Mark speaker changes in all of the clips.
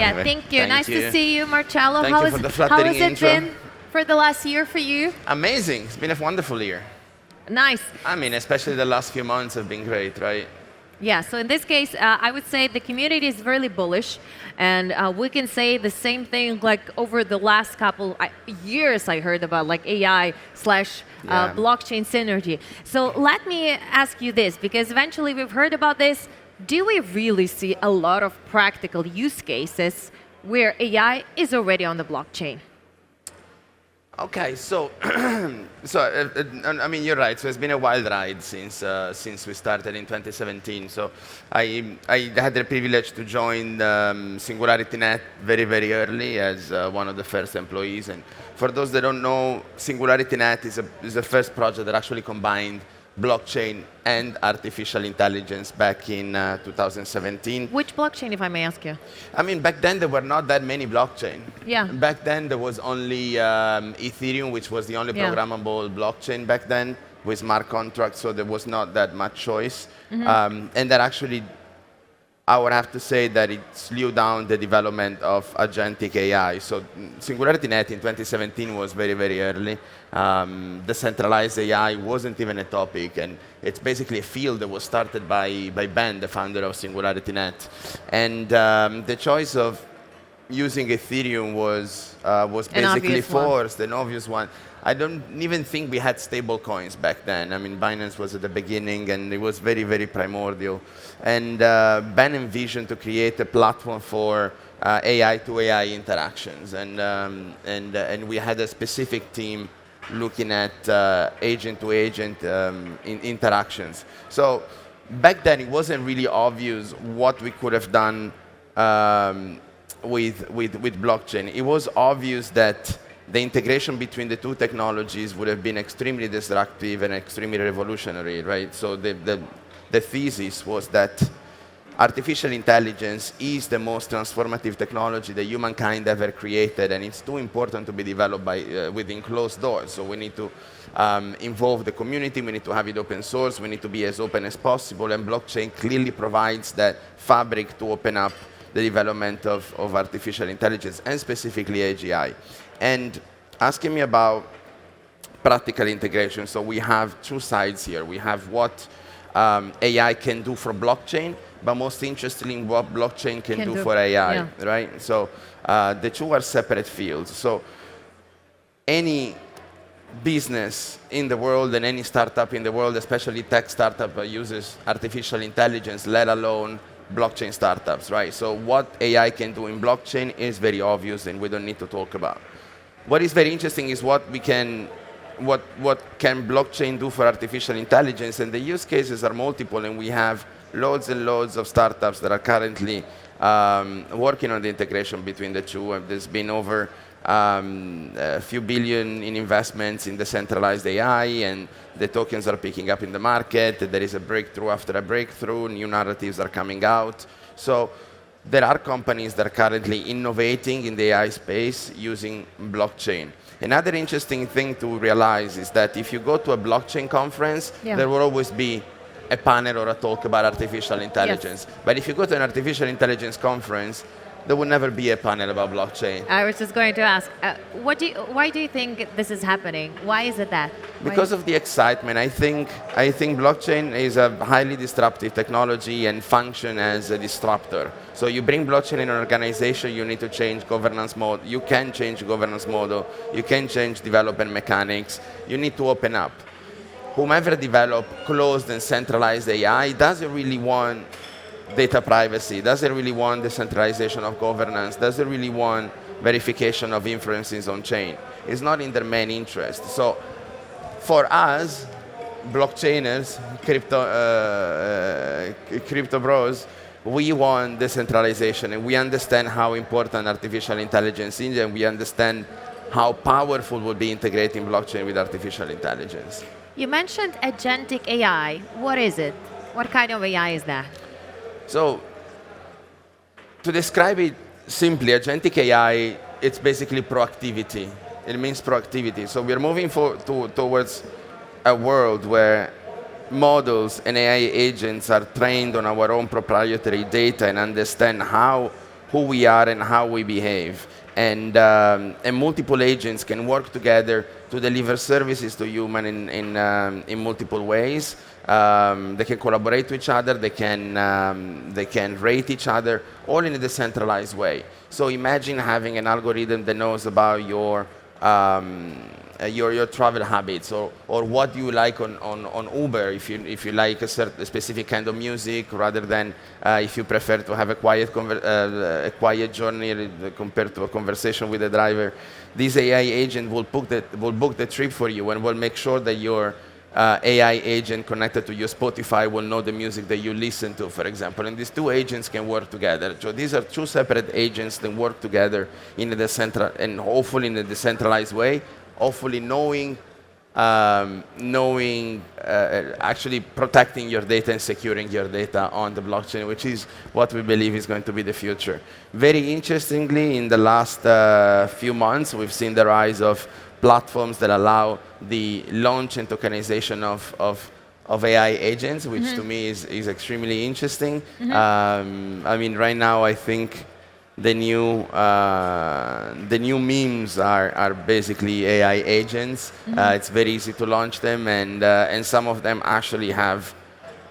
Speaker 1: Yeah, thank you. Nice
Speaker 2: you.
Speaker 1: to see you, Marcello.
Speaker 2: Thank you for the
Speaker 1: How
Speaker 2: flattering
Speaker 1: has it
Speaker 2: intro.
Speaker 1: been for the last year for you?
Speaker 2: Amazing. It's been a wonderful year.
Speaker 1: Nice.
Speaker 2: I mean, especially the last few months have been great, right?
Speaker 1: Yeah, so in this case, I would say the community is really bullish, and we can say the same thing like over the last couple years I heard about like AI slash
Speaker 2: Yeah.
Speaker 1: blockchain synergy. So let me ask you this, because eventually we've heard about this. Do we really see a lot of practical use cases where AI is already on the blockchain?
Speaker 2: Okay, so I mean, you're right. So it's been a wild ride since we started in 2017. So I had the privilege to join SingularityNet very early as one of the first employees. And for those that don't know, SingularityNet is the first project that actually combined blockchain and artificial intelligence back in 2017.
Speaker 1: Which blockchain, if I may ask you?
Speaker 2: I mean, back then there were not that many blockchain.
Speaker 1: Yeah.
Speaker 2: Back then there was only Ethereum, which was the only programmable blockchain back then with smart contracts, so there was not that much choice. And that actually, I would have to say that it slowed down the development of agentic AI. So SingularityNet in 2017 was very early. Decentralized AI wasn't even a topic, and it's basically a field that was started by Ben, the founder of SingularityNet. And the choice of using Ethereum was basically forced, an obvious one. I don't even think we had stable coins back then. I mean, Binance was at the beginning, and it was very primordial. And Ben envisioned to create a platform for AI to AI interactions, and we had a specific team looking at agent to agent interactions. So back then, it wasn't really obvious what we could have done with blockchain. It was obvious that the integration between the two technologies would have been extremely disruptive and extremely revolutionary, right? So the thesis was that artificial intelligence is the most transformative technology that humankind ever created, and it's too important to be developed within closed doors. So we need to involve the community, we need to have it open source, we need to be as open as possible, and blockchain clearly provides that fabric to open up the development of artificial intelligence, and specifically AGI. And asking me about practical integration, so we have two sides here. We have what AI can do for blockchain, but most interestingly, what blockchain can do for AI, right? So the two are separate fields. So any business in the world and any startup in the world, especially tech startup, uses artificial intelligence, let alone blockchain startups, right? So what AI can do in blockchain is very obvious, and we don't need to talk about. What is very interesting is what can blockchain do for artificial intelligence, and the use cases are multiple, and we have loads and loads of startups that are currently working on the integration between the two. There's been over a few billion in investments in decentralized AI, and the tokens are picking up in the market. There is a breakthrough after a breakthrough. New narratives are coming out. So there are companies that are currently innovating in the AI space using blockchain. Another interesting thing to realize is that if you go to a blockchain conference, there will always be a panel or a talk about artificial intelligence. Yes. But if you go to an artificial intelligence conference, there will never be a panel about blockchain.
Speaker 1: I was just going to ask, why do you think this is happening? Why is it that?
Speaker 2: Because of the excitement. I think blockchain is a highly disruptive technology and function as a disruptor. So you bring blockchain in an organization, you need to change governance mode. You can change governance model. You can change development mechanics. You need to open up. Whomever develop closed and centralized AI doesn't really want data privacy, doesn't really want decentralization of governance, doesn't really want verification of inferences on chain. It's not in their main interest. So for us, blockchainers, crypto bros, we want decentralization, and we understand how important artificial intelligence is, and we understand how powerful would be integrating blockchain with artificial intelligence.
Speaker 1: You mentioned agentic AI. What is it? What kind of AI is that?
Speaker 2: So, to describe it simply, agentic AI, it's basically proactivity. It means proactivity. So we're moving towards a world where models and AI agents are trained on our own proprietary data and understand who we are and how we behave. And multiple agents can work together to deliver services to human in multiple ways. They can collaborate with each other. They can rate each other, all in a decentralized way. So imagine having an algorithm that knows about your travel habits, or what you like on Uber, if you like a specific kind of music, rather than if you prefer to have a quiet journey compared to a conversation with the driver. This AI agent will book the trip for you and will make sure that your AI agent connected to your Spotify will know the music that you listen to, for example. And these two agents can work together. So these are two separate agents that work together in a and hopefully in a decentralized way, hopefully actually protecting your data and securing your data on the blockchain, which is what we believe is going to be the future. Very interestingly, in the last few months, we've seen the rise of platforms that allow the launch and tokenization of AI agents, which to me is extremely interesting. I mean, right now, I think the new memes are basically AI agents. It's very easy to launch them, and some of them actually have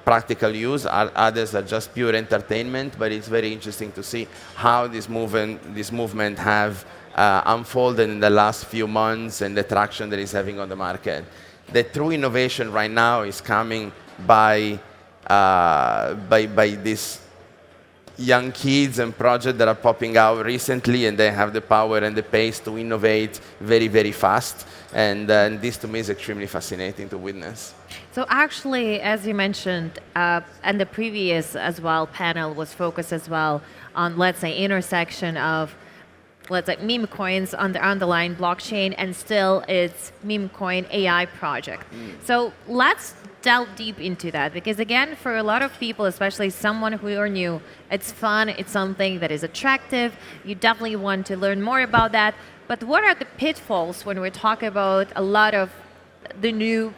Speaker 2: practical use. Others are just pure entertainment. But it's very interesting to see how this movement have unfolded in the last few months and the traction that it's having on the market. The true innovation right now is coming by these young kids and projects that are popping out recently, and they have the power and the pace to innovate very, very fast. And this, to me, is extremely fascinating to witness.
Speaker 1: So actually, as you mentioned, and the previous as well panel was focused as well on, let's say, intersection of, let's say, meme coins on the underlying blockchain, and still it's meme coin AI project. So let's delve deep into that, because again, for a lot of people, especially someone who are new, it's fun, it's something that is attractive, you definitely want to learn more about that. But what are the pitfalls when we're talking about a lot of the new,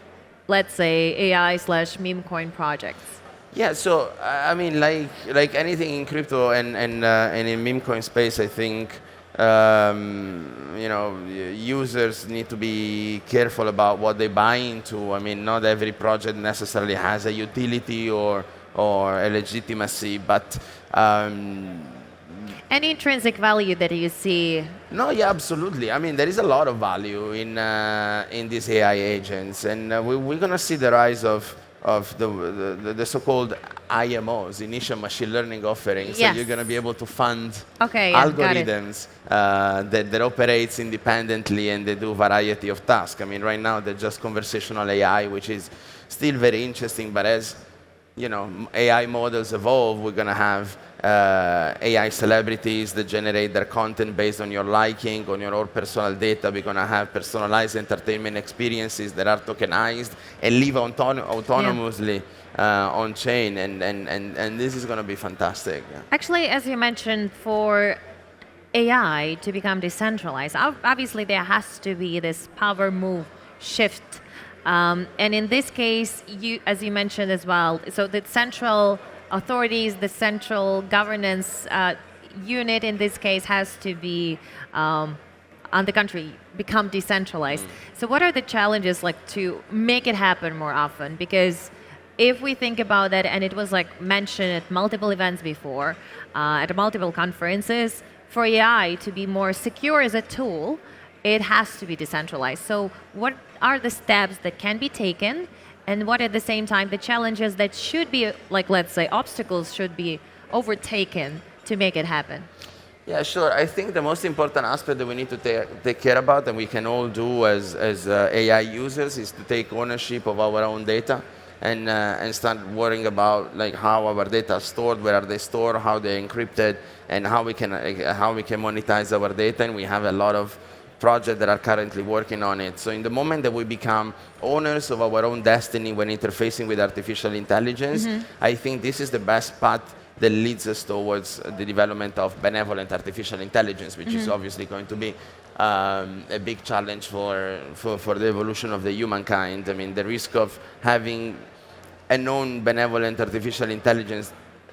Speaker 1: let's say, AI/meme coin projects?
Speaker 2: Yeah, so I mean, like anything in crypto and in meme coin space, I think users need to be careful about what they buy into. I mean, not every project necessarily has a utility or a legitimacy, but
Speaker 1: any intrinsic value that you see?
Speaker 2: No, yeah, absolutely. I mean, there is a lot of value in these AI agents, and we're going to see the rise of the so-called IMOs, initial machine learning offerings.
Speaker 1: Yes.
Speaker 2: So you're going to be able to fund
Speaker 1: algorithms
Speaker 2: that operates independently, and they do a variety of tasks. I mean, right now they're just conversational AI, which is still very interesting. But as AI models evolve, we're going to have AI celebrities that generate their content based on your liking, on your own personal data. We're going to have personalized entertainment experiences that are tokenized and live autonomously on chain, and this is going to be fantastic. Yeah.
Speaker 1: Actually, as you mentioned, for AI to become decentralized, obviously there has to be this power move shift. And in this case, as you mentioned as well, so the central authorities, the central governance unit in this case has to be on the country, become decentralized. So what are the challenges to make it happen more often? Because if we think about that, and it was mentioned at multiple events before, at multiple conferences, for AI to be more secure as a tool, it has to be decentralized. So what are the steps that can be taken, and what at the same time the challenges that should be, let's say, obstacles should be overtaken to make it happen?
Speaker 2: Yeah, sure. I think the most important aspect that we need to take care about, and we can all do as AI users, is to take ownership of our own data and start worrying about how our data are stored, where are they stored, how they're encrypted, and how we can monetize our data. And we have a lot of projects that are currently working on it. So in the moment that we become owners of our own destiny when interfacing with artificial intelligence, I think this is the best path that leads us towards the development of benevolent artificial intelligence, which is obviously going to be a big challenge for the evolution of the humankind. I mean, the risk of having a non-benevolent artificial intelligence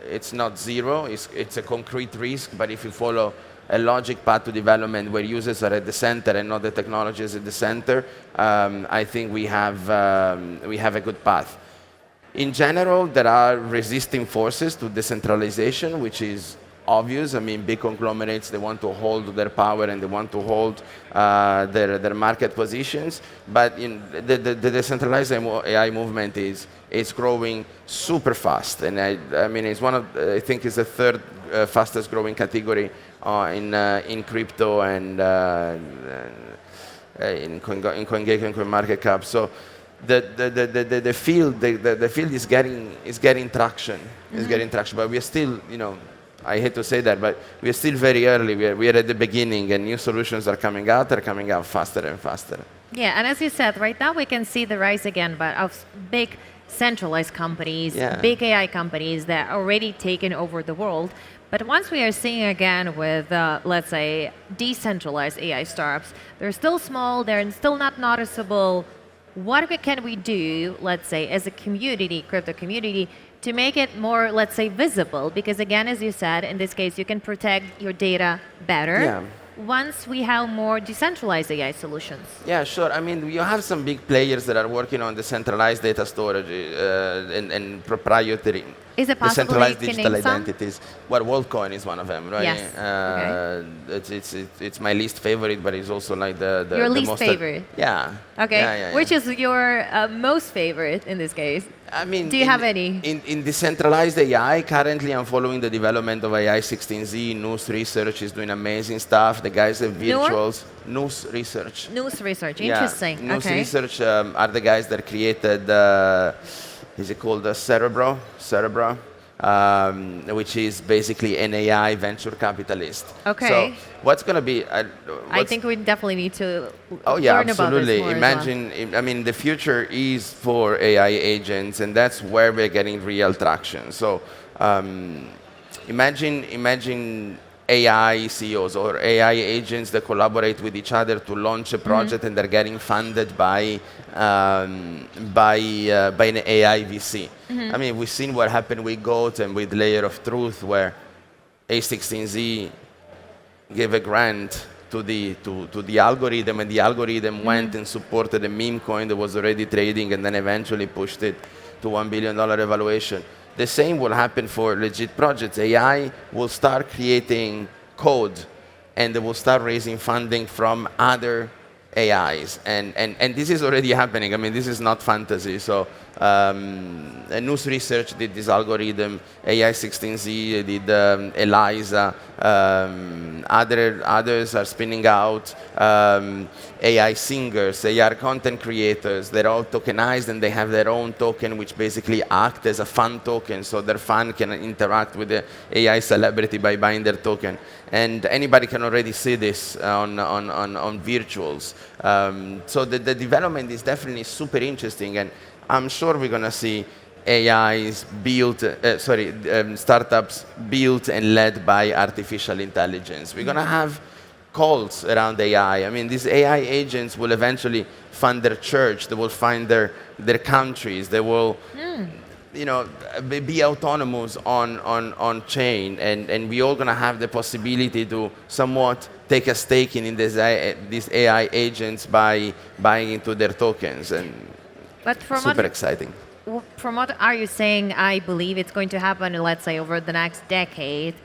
Speaker 2: it's not zero. It's a concrete risk, but if you follow a logic path to development where users are at the center and not the technology is at the center, I think we have a good path. In general, there are resisting forces to decentralization, which is obvious. I mean, big conglomerates, they want to hold their power and they want to hold their market positions. But the decentralized AI movement is growing super fast. And I mean, it's I think it's the third fastest growing category in crypto and in CoinGecko and CoinMarketCap. So the field is getting traction. Is getting traction, but we are still, I hate to say that, but we are still very early. We are at the beginning, and new solutions are coming out. They're coming out faster and faster.
Speaker 1: Yeah, and as you said, right now we can see the rise again, but of big centralized companies, big AI companies that are already taken over the world. But once we are seeing again with, let's say, decentralized AI startups, they're still small, they're still not noticeable. What can we do, let's say, as a community, crypto community, to make it more, let's say, visible? Because again, as you said, in this case, you can protect your data better once we have more decentralized AI solutions.
Speaker 2: Yeah, sure. I mean, you have some big players that are working on decentralized data storage and proprietary
Speaker 1: Is it possible
Speaker 2: decentralized
Speaker 1: you can
Speaker 2: digital
Speaker 1: name some?
Speaker 2: identities. Well, WorldCoin is one of them, right?
Speaker 1: Yes.
Speaker 2: It's my least favorite, but it's also like the
Speaker 1: Your
Speaker 2: the
Speaker 1: least
Speaker 2: most
Speaker 1: favorite?
Speaker 2: Yeah.
Speaker 1: Okay.
Speaker 2: Yeah.
Speaker 1: Which is your most favorite in this case?
Speaker 2: I mean,
Speaker 1: do you have any?
Speaker 2: In decentralized AI, currently I'm following the development of AI 16Z. News Research is doing amazing stuff. The guys at Virtuals. News Research.
Speaker 1: News Research, interesting.
Speaker 2: News
Speaker 1: Okay.
Speaker 2: Research are the guys that created, is it called Cerebra, which is basically an AI venture capitalist.
Speaker 1: Okay.
Speaker 2: So what's going to be...
Speaker 1: I think we definitely need to
Speaker 2: absolutely.
Speaker 1: learn about this more
Speaker 2: Imagine,
Speaker 1: as well.
Speaker 2: I mean, the future is for AI agents, and that's where we're getting real traction. So imagine AI CEOs or AI agents that collaborate with each other to launch a project, and they're getting funded by an AI VC. I mean, we've seen what happened with GOAT and with Layer of Truth, where A16Z gave a grant to the algorithm, and the algorithm went and supported a meme coin that was already trading, and then eventually pushed it to $1 billion evaluation. The same will happen for legit projects. AI will start creating code, and they will start raising funding from other AIs. And this is already happening. I mean, this is not fantasy. So News Research did this algorithm. AI16Z did ELIZA. Others are spinning out AI singers, AI content creators. They're all tokenized, and they have their own token, which basically acts as a fan token. So their fan can interact with the AI celebrity by buying their token. And anybody can already see this on virtuals. So the development is definitely super interesting, and I'm sure we're going to see AIs built, startups built and led by artificial intelligence. We're going to have cults around AI. I mean, these AI agents will eventually fund their church. They will fund their countries. They will, be autonomous on chain, and we all going to have the possibility to somewhat take a stake in these AI agents by buying into their tokens, and super exciting.
Speaker 1: From what are you saying, I believe it's going to happen, let's say, over the next decade.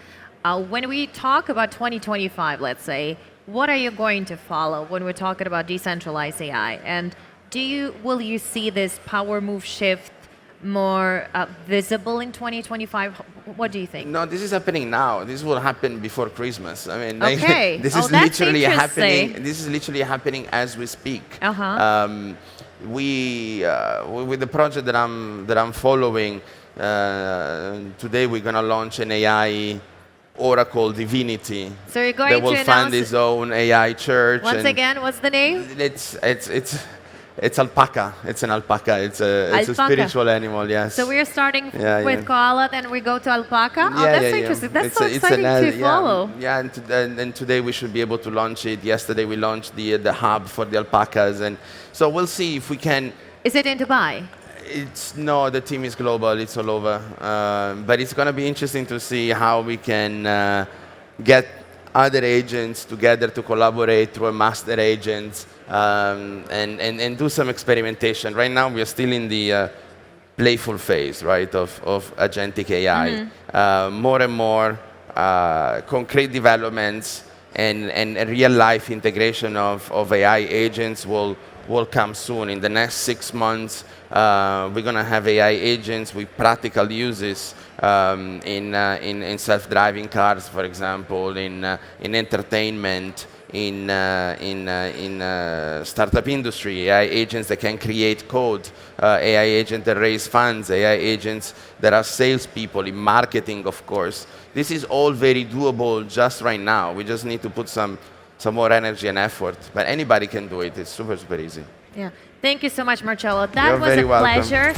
Speaker 1: When we talk about 2025, let's say, what are you going to follow when we're talking about decentralized AI? And will you see this power move shift more visible in 2025? What do you think?
Speaker 2: No, this is happening now. This will happen before Christmas. I mean,
Speaker 1: this
Speaker 2: is
Speaker 1: that's
Speaker 2: literally happening.
Speaker 1: interesting.
Speaker 2: This is literally happening as we speak. With the project that I'm following, today we're going to launch an AI oracle divinity.
Speaker 1: So you're going
Speaker 2: that will
Speaker 1: to
Speaker 2: fund his own AI church.
Speaker 1: Once again, what's the name?
Speaker 2: It's alpaca. It's an alpaca. It's a spiritual animal. Yes.
Speaker 1: So we're starting with koala, then we go to alpaca. That's interesting. That's so exciting to follow.
Speaker 2: Yeah, and today we should be able to launch it. Yesterday we launched the hub for the alpacas, and so we'll see if we can.
Speaker 1: Is it in Dubai?
Speaker 2: No, the team is global. It's all over. But it's going to be interesting to see how we can get other agents together to collaborate through a master agent and do some experimentation. Right now, we are still in the playful phase, right, of agentic AI. More and more concrete developments and real-life integration of AI agents will come soon. In the next 6 months, we're going to have AI agents with practical uses in self-driving cars, for example, in entertainment, in startup industry, AI agents that can create code, AI agents that raise funds, AI agents that are salespeople, in marketing, of course. This is all very doable just right now. We just need to put some more energy and effort. But anybody can do it. It's super, super easy.
Speaker 1: Yeah. Thank you so much, Marcello. That
Speaker 2: You're
Speaker 1: was
Speaker 2: very
Speaker 1: a
Speaker 2: welcome.
Speaker 1: pleasure.